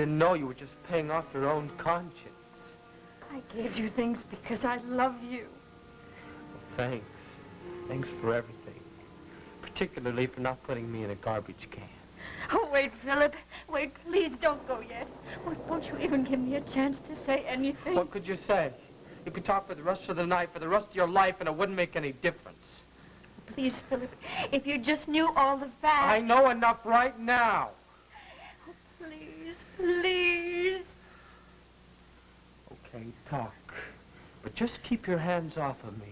didn't know you were just paying off your own conscience. I gave you things because I love you. Well, thanks. Thanks for everything. Particularly for not putting me in a garbage can. Oh, wait, Philip. Wait, please don't go yet. Won't you even give me a chance to say anything? What could you say? You could talk for the rest of the night, for the rest of your life, and it wouldn't make any difference. Please, Philip, if you just knew all the facts. I know enough right now. Oh, please, please. Okay, talk. But just keep your hands off of me.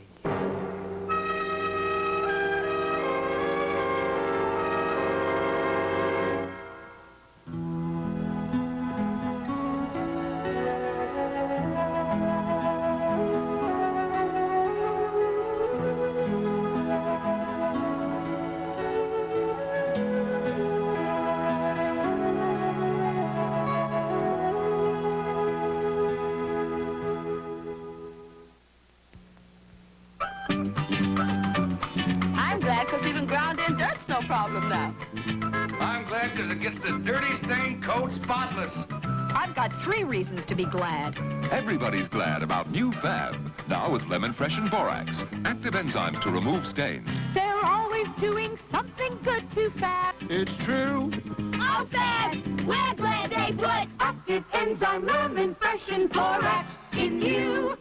I'm glad because it gets this dirty, stained coat spotless. I've got 3 reasons to be glad. Everybody's glad about new Fab. Now with lemon fresh and borax. Active enzymes to remove stains. They're always doing something good to Fab. It's true. Oh, Fab! We're glad they put active enzyme lemon fresh and borax in you.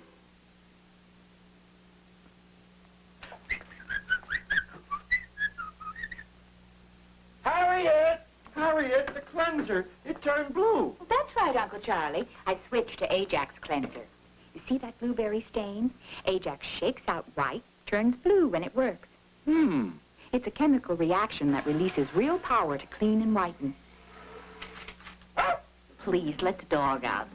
Harriet, the cleanser, it turned blue. That's right, Uncle Charlie. I switched to Ajax cleanser. You see that blueberry stain? Ajax shakes out white, turns blue when it works. It's a chemical reaction that releases real power to clean and whiten. Please, let the dog out.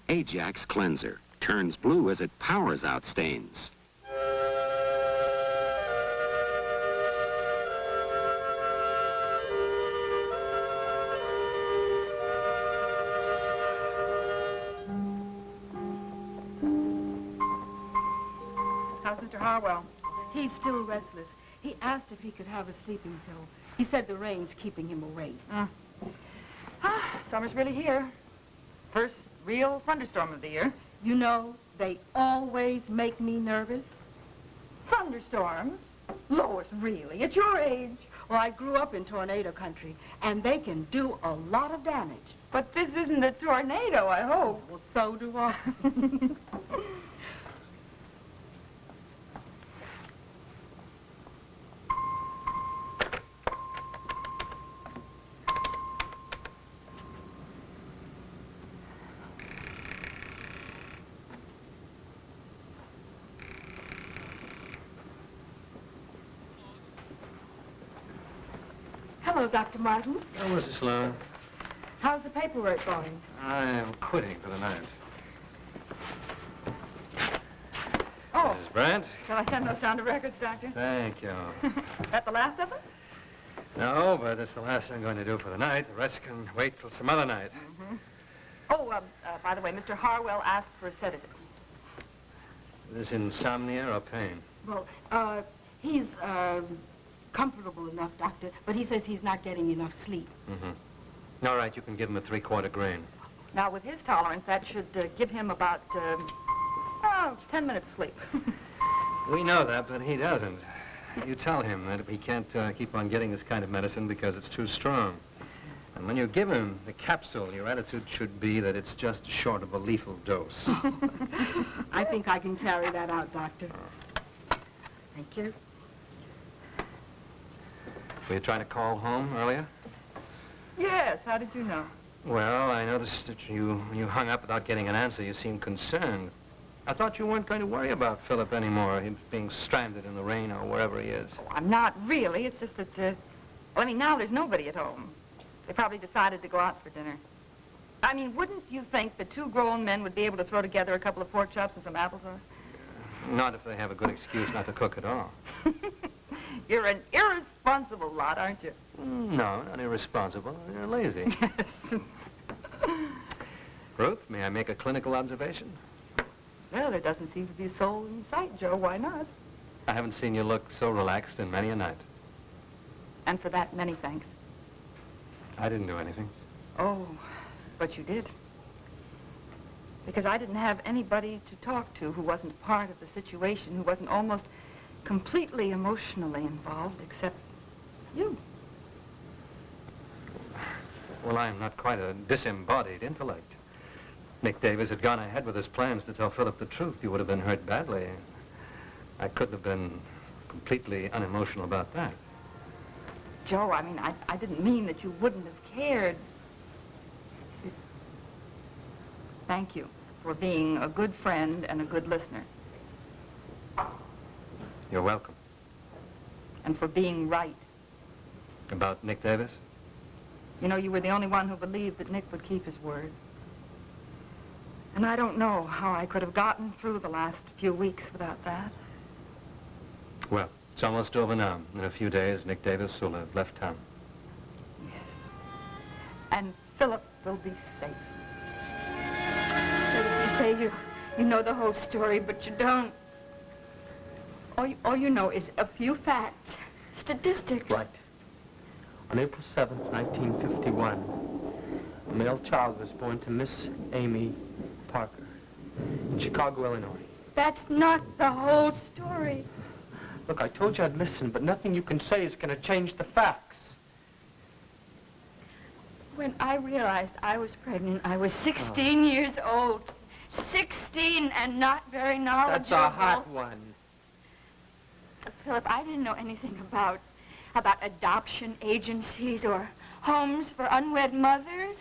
Ajax cleanser turns blue as it powers out stains. How's Mr. Harwell? He's still restless. He asked if he could have a sleeping pill. He said the rain's keeping him awake. Summer's really here. First real thunderstorm of the year. You know, they always make me nervous. Thunderstorms? Lois, really? At your age? Well, I grew up in tornado country, and they can do a lot of damage. But this isn't a tornado, I hope. Well, so do I. Hello, Dr. Martin. Oh, Mrs. Sloan. How's the paperwork going? I am quitting for the night. Oh. Mrs. Brandt? Shall I send those down to records, Doctor? Thank you. That the last of them? No, but it's the last I'm going to do for the night. The rest can wait till some other night. Oh, by the way, Mr. Harwell asked for a sedative. Is this insomnia or pain? Well, he's, comfortable enough, Doctor, but he says he's not getting enough sleep. All right, you can give him a 3/4 grain. Now, with his tolerance, that should give him about, 10 minutes sleep. We know that, but he doesn't. You tell him that he can't keep on getting this kind of medicine because it's too strong. And when you give him the capsule, your attitude should be that it's just short of a lethal dose. I think I can carry that out, Doctor. Thank you. Were you trying to call home earlier? Yes, how did you know? Well, I noticed that when you hung up without getting an answer, you seemed concerned. I thought you weren't going to worry about Philip anymore, him being stranded in the rain or wherever he is. Oh, I'm not really. It's just that, well, I mean, now there's nobody at home. They probably decided to go out for dinner. I mean, wouldn't you think that 2 grown men would be able to throw together a couple of pork chops and some applesauce? Not if they have a good excuse not to cook at all. You're an irresponsible lot, aren't you? No, not irresponsible. You're lazy. Yes. Ruth, may I make a clinical observation? Well, there doesn't seem to be a soul in sight, Joe. Why not? I haven't seen you look so relaxed in many a night. And for that, many thanks. I didn't do anything. Oh, But you did. Because I didn't have anybody to talk to who wasn't part of the situation, who wasn't almost completely emotionally involved, except you. Well, I'm not quite a disembodied intellect. Nick Davis had gone ahead with his plans to tell Philip the truth. You would have been hurt badly. I couldn't have been completely unemotional about that. Joe, I mean, I didn't mean that you wouldn't have cared. Thank you for being a good friend and a good listener. You're welcome. And for being right. About Nick Davis? You know, you were the only one who believed that Nick would keep his word. And I don't know how I could have gotten through the last few weeks without that. Well, it's almost over now. In a few days, Nick Davis will have left town. Yes. And Philip will be safe. Philip, you say you know the whole story, but you don't. All you know is a few facts, statistics. Right. On April 7th, 1951, a male child was born to Miss Amy Parker in Chicago, Illinois. That's not the whole story. Look, I told you I'd listen, but nothing you can say is going to change the facts. When I realized I was pregnant, I was 16 years old. 16 and not very knowledgeable. That's a hot one. Philip, I didn't know anything about adoption agencies or homes for unwed mothers.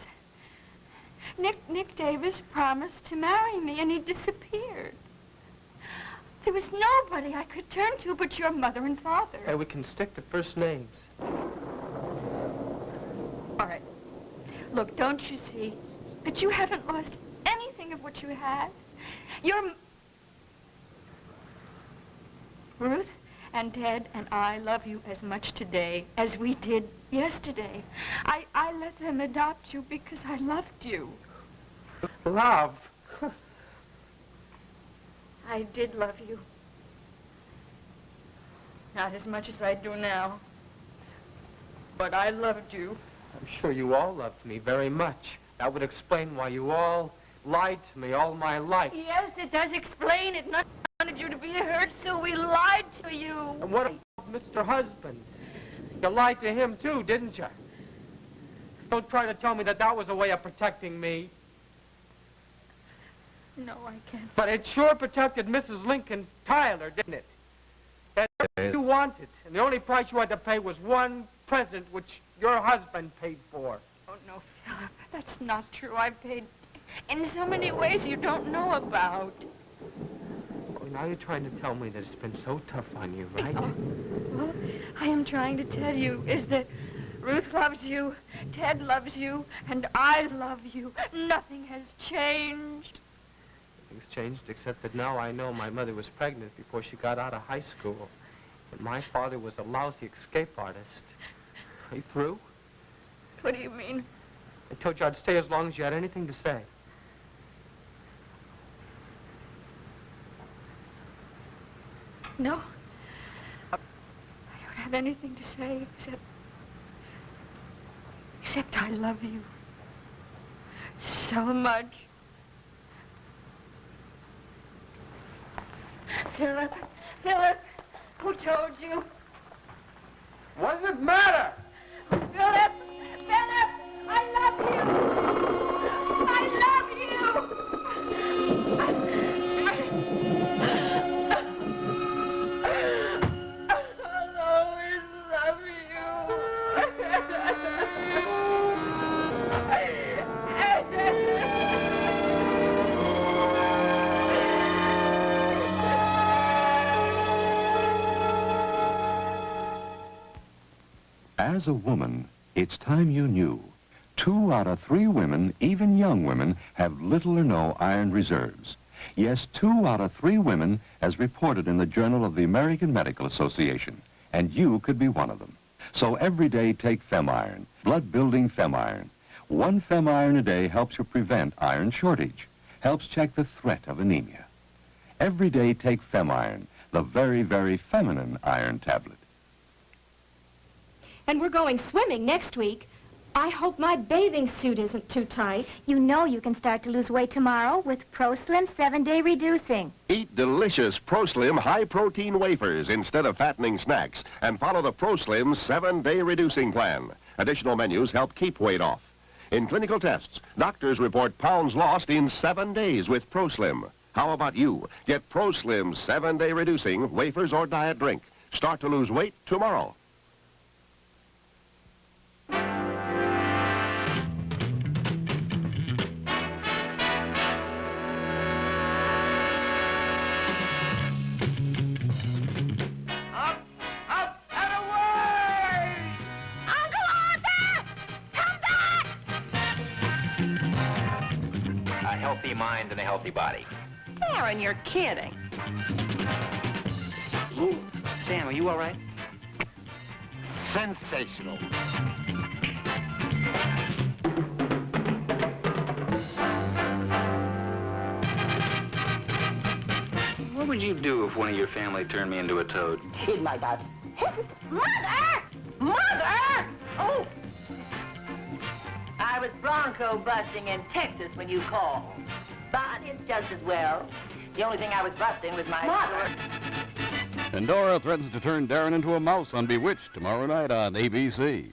Nick Davis promised to marry me, and he disappeared. There was nobody I could turn to but your mother and father. Hey, we can stick to first names. All right. Look, don't you see that you haven't lost anything of what you had? Ruth and Ted and I love you as much today as we did yesterday. I let them adopt you because I loved you. Love? I did love you. Not as much as I do now. But I loved you. I'm sure you all loved me very much. That would explain why you all lied to me all my life. Yes, it does explain it. None wanted you to be hurt, so we lied to you. And what about Mr. Husband? You lied to him too, didn't you? Don't try to tell me that was a way of protecting me. No, I can't. But it sure protected Mrs. Lincoln Tyler, didn't it? That's what you wanted. And the only price you had to pay was one present, which your husband paid for. Oh, no, Philip, that's not true. I paid in so many ways you don't know about. Well, now you're trying to tell me that it's been so tough on you, right? Oh, well, I am trying to tell you is that Ruth loves you, Ted loves you, and I love you. Nothing has changed. Nothing's changed except that now I know my mother was pregnant before she got out of high school. And my father was a lousy escape artist. Are you through? What do you mean? I told you I'd stay as long as you had anything to say. No. I don't have anything to say except I love you so much. Philip, who told you? What does it matter? Philip, I love you. I love you. I'll always love you. As a woman, it's time you knew. 2 out of 3 women, even young women, have little or no iron reserves. Yes, 2 out of 3 women, as reported in the Journal of the American Medical Association. And you could be one of them. So every day take Fem-Iron, blood-building Fem-Iron. 1 Fem-Iron a day helps you prevent iron shortage, helps check the threat of anemia. Every day take Fem-Iron, the very, very feminine iron tablet. And we're going swimming next week. I hope my bathing suit isn't too tight. You know you can start to lose weight tomorrow with ProSlim 7-Day Reducing. Eat delicious ProSlim high-protein wafers instead of fattening snacks and follow the ProSlim 7-Day Reducing Plan. Additional menus help keep weight off. In clinical tests, doctors report pounds lost in 7 days with ProSlim. How about you? Get ProSlim 7-Day Reducing wafers or diet drink. Start to lose weight tomorrow. Mind and a healthy body. Aaron, you're kidding. Ooh, Sam, are you all right? Sensational. What would you do if one of your family turned me into a toad? Hid my guts. Mother! Mother! Oh! I was bronco busting in Texas when you called. But it's just as well. The only thing I was busting was my mother. And Dora threatens to turn Darren into a mouse on Bewitched tomorrow night on ABC.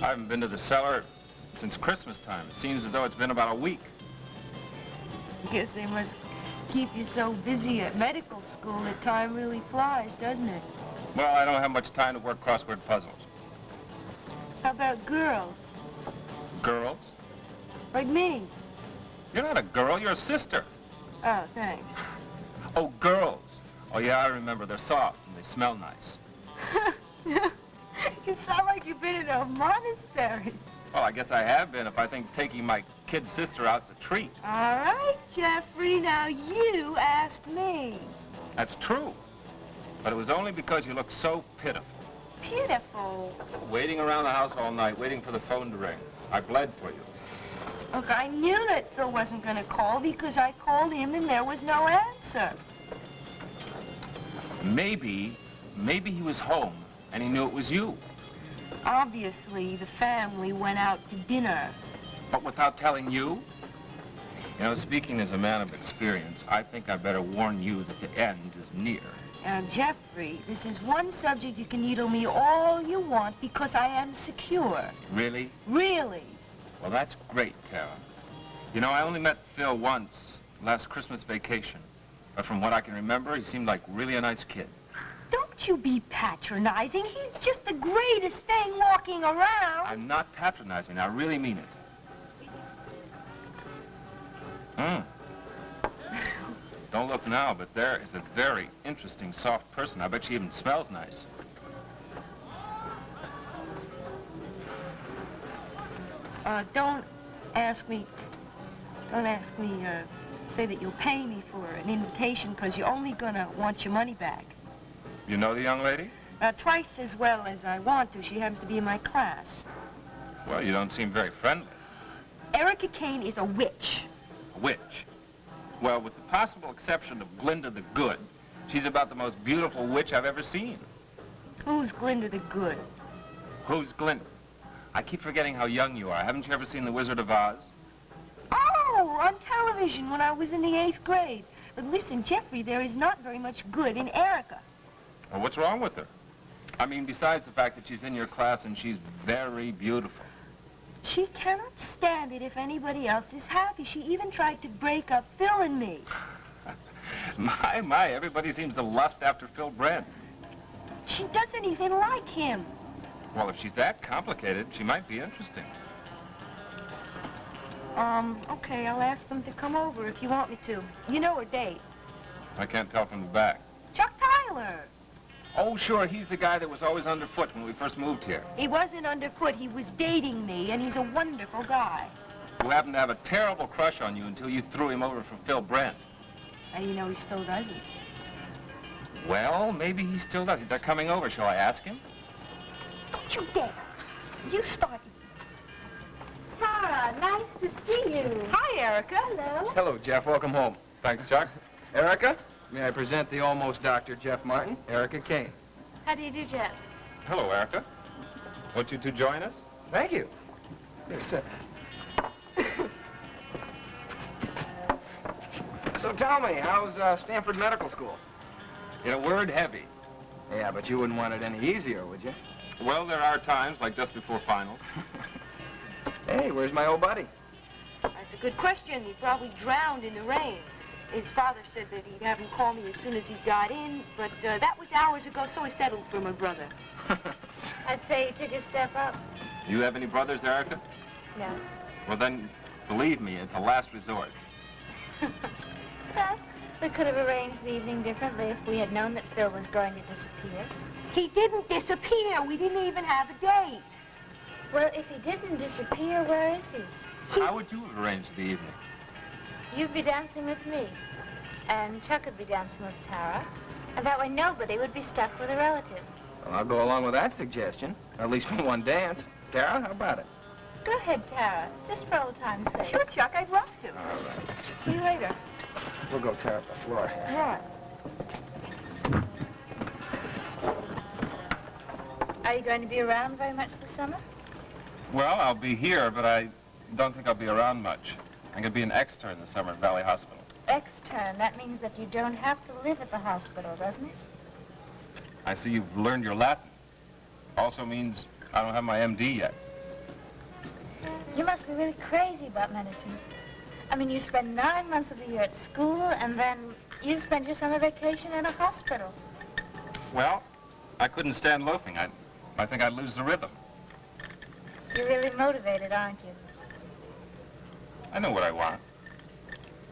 I haven't been to the cellar since Christmas time. It seems as though it's been about a week. I guess they must keep you so busy at medical school that time really flies, doesn't it? Well, I don't have much time to work crossword puzzles. How about girls? Girls? Like me? You're not a girl, you're a sister. Oh, thanks. Oh, girls. Oh, yeah, I remember. They're soft and they smell nice. You sound like you've been in a monastery. Well, I guess I have been if I think taking my kid sister out's a treat. All right, Jeffrey, now you ask me. That's true. But it was only because you looked so pitiful. Pitiful? Waiting around the house all night, waiting for the phone to ring. I bled for you. Look, I knew that Phil wasn't going to call because I called him and there was no answer. Maybe he was home and he knew it was you. Obviously, the family went out to dinner. But without telling you? You know, speaking as a man of experience, I think I better warn you that the end is near. Now, Jeffrey, this is one subject you can needle me all you want because I am secure. Really? Really. Well, that's great, Tara. You know, I only met Phil once, last Christmas vacation. But from what I can remember, he seemed like really a nice kid. Don't you be patronizing. He's just the greatest thing walking around. I'm not patronizing. I really mean it. Don't look now, but there is a very interesting, soft person. I bet she even smells nice. Don't ask me, say that you'll pay me for an invitation because you're only gonna want your money back. You know the young lady? Twice as well as I want to. She happens to be in my class. Well, you don't seem very friendly. Erica Kane is a witch. A witch? Well, with the possible exception of Glinda the Good, she's about the most beautiful witch I've ever seen. Who's Glinda the Good? Who's Glinda? I keep forgetting how young you are. Haven't you ever seen The Wizard of Oz? Oh, on television when I was in the 8th grade. But listen, Jeffrey, there is not very much good in Erica. Well, what's wrong with her? I mean, besides the fact that she's in your class and she's very beautiful. She cannot stand it if anybody else is happy. She even tried to break up Phil and me. My, everybody seems to lust after Phil Brent. She doesn't even like him. Well, if she's that complicated, she might be interesting. Okay, I'll ask them to come over if you want me to. You know her date. I can't tell from the back. Chuck Tyler. Oh, sure, he's the guy that was always underfoot when we first moved here. He wasn't underfoot, he was dating me, and he's a wonderful guy. who happened to have a terrible crush on you until you threw him over for Phil Brent. How do you know he still doesn't? Well, maybe he still does. They're coming over. Shall I ask him? Don't you dare. You started. Tara, nice to see you. Hi, Erica. Hello. Hello, Jeff. Welcome home. Thanks, Chuck. Erica, may I present the almost Dr. Jeff Martin, Erica Kane. How do you do, Jeff? Hello, Erica. Won't you two join us? Thank you. Here, sit. So tell me, how's Stanford Medical School? In a word, heavy. Yeah, but you wouldn't want it any easier, would you? Well, there are times, like just before finals. Hey, where's my old buddy? That's a good question. He probably drowned in the rain. His father said that he'd have him call me as soon as he got in, but that was hours ago, so I settled for my brother. I'd say you took a step up. You have any brothers, Erica? No. Well, then, believe me, it's a last resort. Well, we could have arranged the evening differently if we had known that Phil was going to disappear. He didn't disappear. We didn't even have a date. Well, if he didn't disappear, where is he? How would you have arranged the evening? You'd be dancing with me, and Chuck would be dancing with Tara, and that way nobody would be stuck with a relative. Well, I'll go along with that suggestion, at least for one dance. Tara, how about it? Go ahead, Tara, just for old time's sake. Sure, Chuck, I'd love to. All right. See you later. We'll go tear up the floor here. Yeah. Are you going to be around very much this summer? Well, I'll be here, but I don't think I'll be around much. I'm going to be an extern this summer at Valley Hospital. Extern, that means that you don't have to live at the hospital, doesn't it? I see you've learned your Latin. Also means I don't have my MD yet. You must be really crazy about medicine. I mean, you spend 9 months of the year at school, and then you spend your summer vacation in a hospital. Well, I couldn't stand loafing. I think I'd lose the rhythm. You're really motivated, aren't you? I know what I want.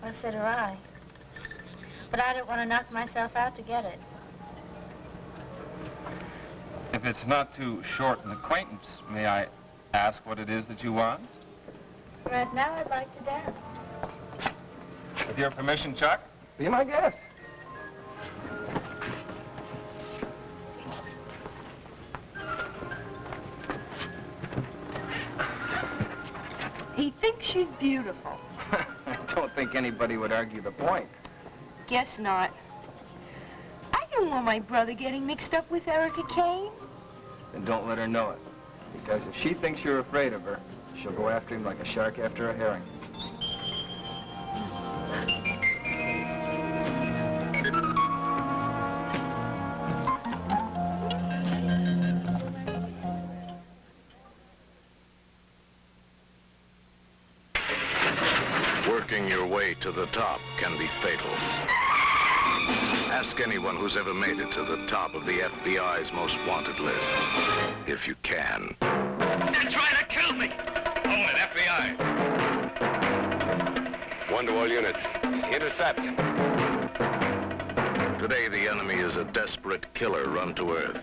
Well, so do I. But I don't want to knock myself out to get it. If it's not too short an acquaintance, may I ask what it is that you want? Right now, I'd like to dance. With your permission, Chuck? Be my guest. He thinks she's beautiful. I don't think anybody would argue the point. Guess not. I don't want my brother getting mixed up with Erica Kane. Then don't let her know it. Because if she thinks you're afraid of her, she'll go after him like a shark after a herring. Working your way to the top can be fatal. Ask anyone who's ever made it to the top of the FBI's most wanted list, if you can. They're trying to kill me! Hold it, FBI! One to all units. Intercept. Today, the enemy is a desperate killer run to earth.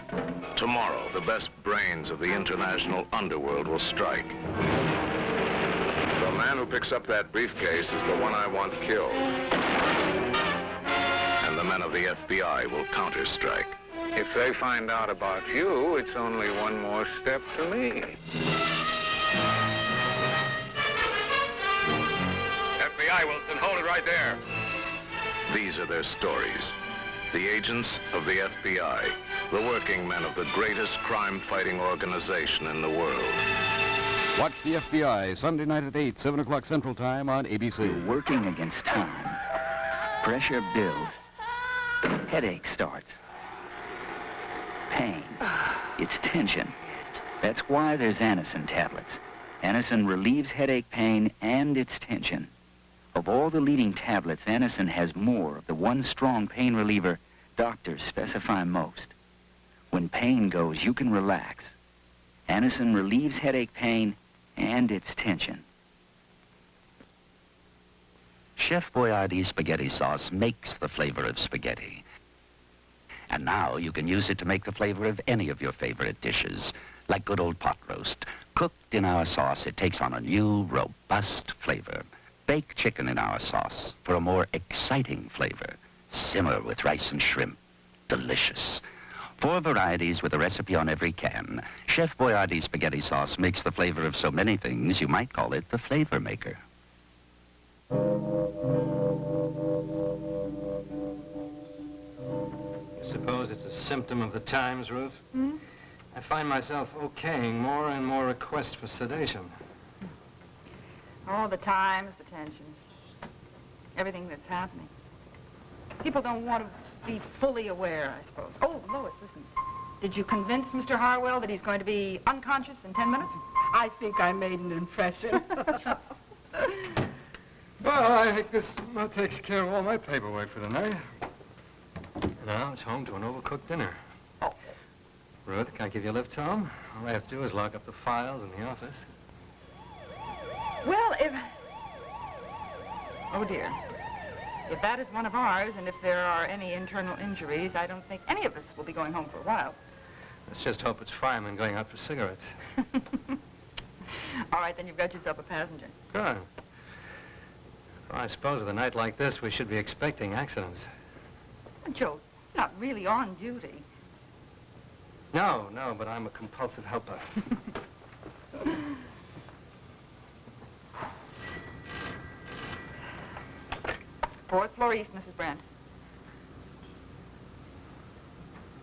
Tomorrow, the best brains of the international underworld will strike. The man who picks up that briefcase is the one I want killed. And the men of the FBI will counter-strike. If they find out about you, it's only one more step to me. FBI, Wilson, hold it right there. These are their stories. The agents of the FBI, the working men of the greatest crime-fighting organization in the world. Watch the FBI Sunday night at 8, 7 o'clock Central Time on ABC. You're working against time. Pressure builds. Headache starts. Pain. It's tension. That's why there's Anacin tablets. Anacin relieves headache pain and its tension. Of all the leading tablets, Anacin has more of the one strong pain reliever doctors specify most. When pain goes, you can relax. Anacin relieves headache pain and its tension. Chef Boyardee's spaghetti sauce makes the flavor of spaghetti. And now you can use it to make the flavor of any of your favorite dishes. Like good old pot roast. Cooked in our sauce, it takes on a new, robust flavor. Bake chicken in our sauce for a more exciting flavor. Simmer with rice and shrimp. Delicious. 4 varieties with a recipe on every can. Chef Boyardee's spaghetti sauce makes the flavor of so many things, you might call it the flavor maker. You suppose it's a symptom of the times, Ruth? Hmm? I find myself okaying more and more requests for sedation. All the times, the tensions, everything that's happening. People don't want to be fully aware, I suppose. Oh, Lois, listen. Did you convince Mr. Harwell that he's going to be unconscious in 10 minutes? I think I made an impression. Well, I think this takes care of all my paperwork for the night. Now it's home to an overcooked dinner. Oh. Ruth, can I give you a lift home? All I have to do is lock up the files in the office. Well, if... Oh, dear. If that is one of ours, and if there are any internal injuries, I don't think any of us will be going home for a while. Let's just hope it's firemen going out for cigarettes. All right, then you've got yourself a passenger. Good. Well, I suppose with a night like this, we should be expecting accidents. Joe, not really on duty. No, but I'm a compulsive helper. 4th floor east, Mrs. Brand.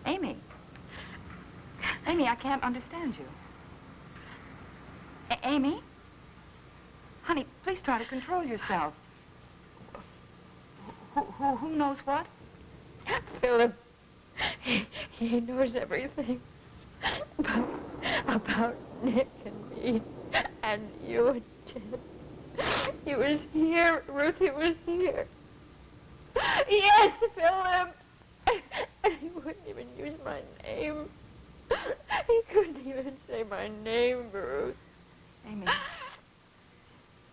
Amy. Amy, I can't understand you. Amy? Honey, please try to control yourself. Who knows what? Philip. He knows everything about Nick and me and you and Jen. He was here, Ruth, he was here. Yes, Philip! He wouldn't even use my name. He couldn't even say my name, Ruth. Amy.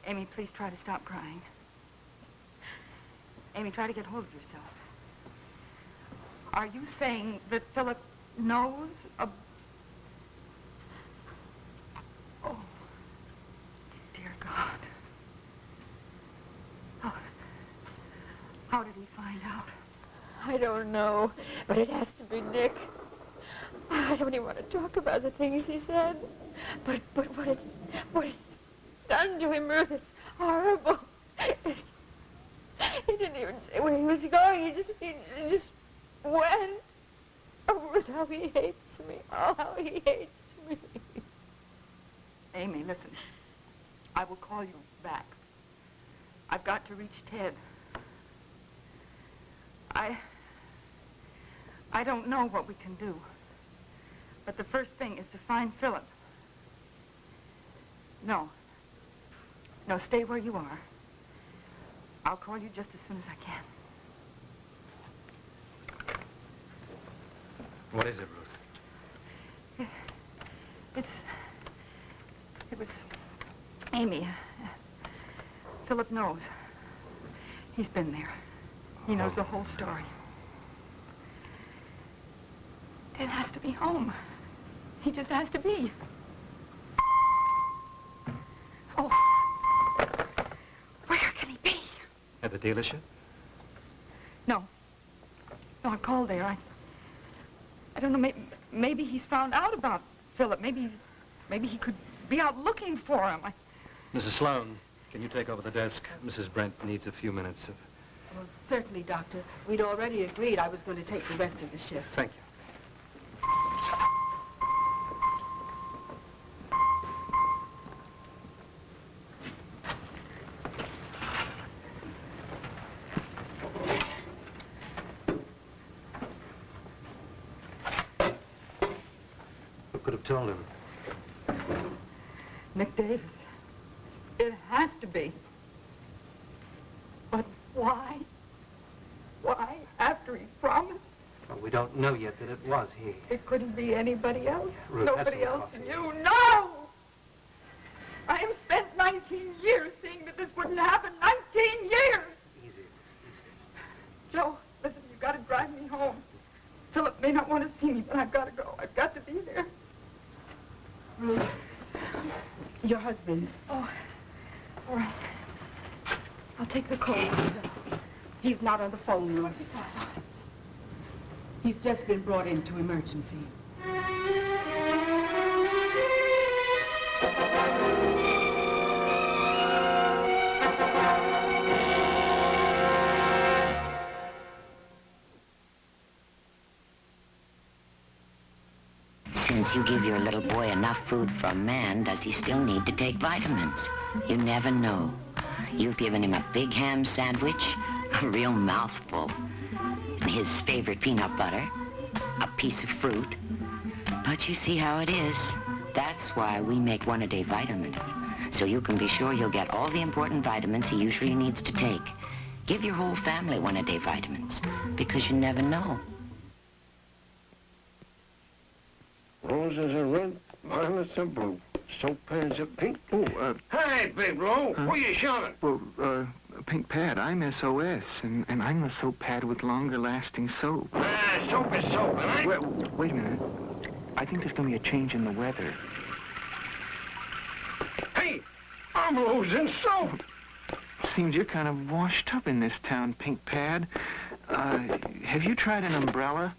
Amy, please try to stop crying. Amy, try to get hold of yourself. Are you saying that Philip knows of... Oh, dear God. How did he find out? I don't know, but it has to be Nick. I don't even want to talk about the things he said. But what it's done to him, Ruth, it's horrible. He didn't even say where he was going. He just went. Oh, Ruth, how he hates me. Oh, how he hates me. Amy, listen. I will call you back. I've got to reach Ted. I don't know what we can do. But the first thing is to find Philip. No, stay where you are. I'll call you just as soon as I can. What is it, Ruth? It was Amy. Philip knows. He's been there. He knows the whole story. Ted has to be home. He just has to be. Oh. Where can he be? At the dealership? No, I called there. I don't know, maybe he's found out about Philip. Maybe he could be out looking for him. Mrs. Sloan, can you take over the desk? Mrs. Brent needs a few minutes of... Well, certainly, Doctor. We'd already agreed I was going to take the rest of the shift. Thank you. Who could have told him? Nick Davis. It has to be. But why? Why, after he promised? Well, we don't know yet that it was he. It couldn't be anybody else. Ruth, Nobody else than you. No! I have spent 19 years seeing that this wouldn't happen. 19 years! Easy. Joe, listen, you've got to drive me home. Philip may not want to see me, but I've got to go. I've got to be there. All right. I'll take the cold. He's not on the phone, Lou. He's just been brought into emergency. Since you give your little boy enough food from man, does he still need to take vitamins? You never know. You've given him a big ham sandwich, a real mouthful, and his favorite peanut butter, a piece of fruit. But you see how it is. That's why we make one-a-day vitamins, so you can be sure you'll get all the important vitamins he usually needs to take. Give your whole family one-a-day vitamins, because you never know. Roses are red, violets are blue, soap pads are pink. Oh, Hey, Big Bro, what are you shouting? Well, Pink Pad, I'm SOS, and I'm a soap pad with longer-lasting soap. Soap is soap, and I... Wait a minute. I think there's going to be a change in the weather. Hey, I'm losing soap. Seems you're kind of washed up in this town, Pink Pad. Have you tried an umbrella?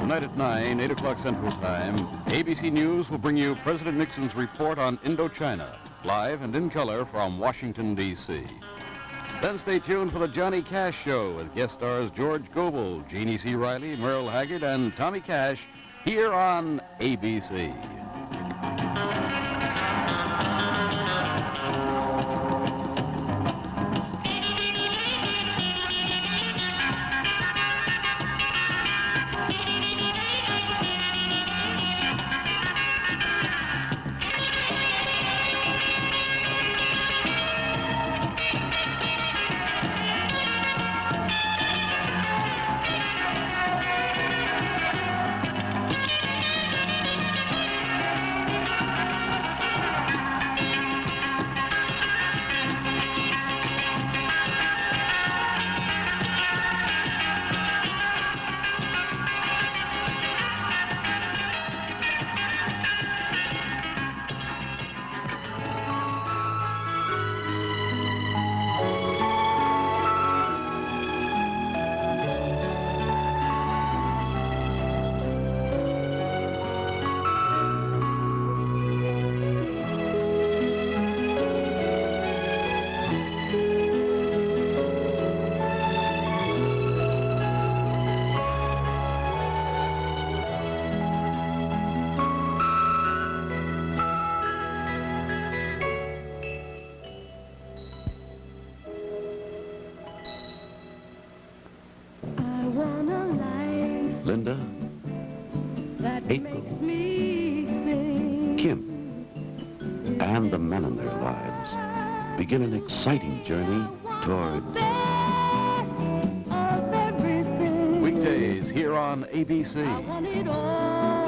Tonight at 9, 8 o'clock Central Time, ABC News will bring you President Nixon's report on Indochina, live and in color from Washington, D.C. Then stay tuned for the Johnny Cash Show with guest stars George Gobel, Jeannie C. Riley, Merle Haggard, and Tommy Cash here on ABC. Linda, April, Kim, and the men in their lives begin an exciting journey toward Weekdays here on ABC.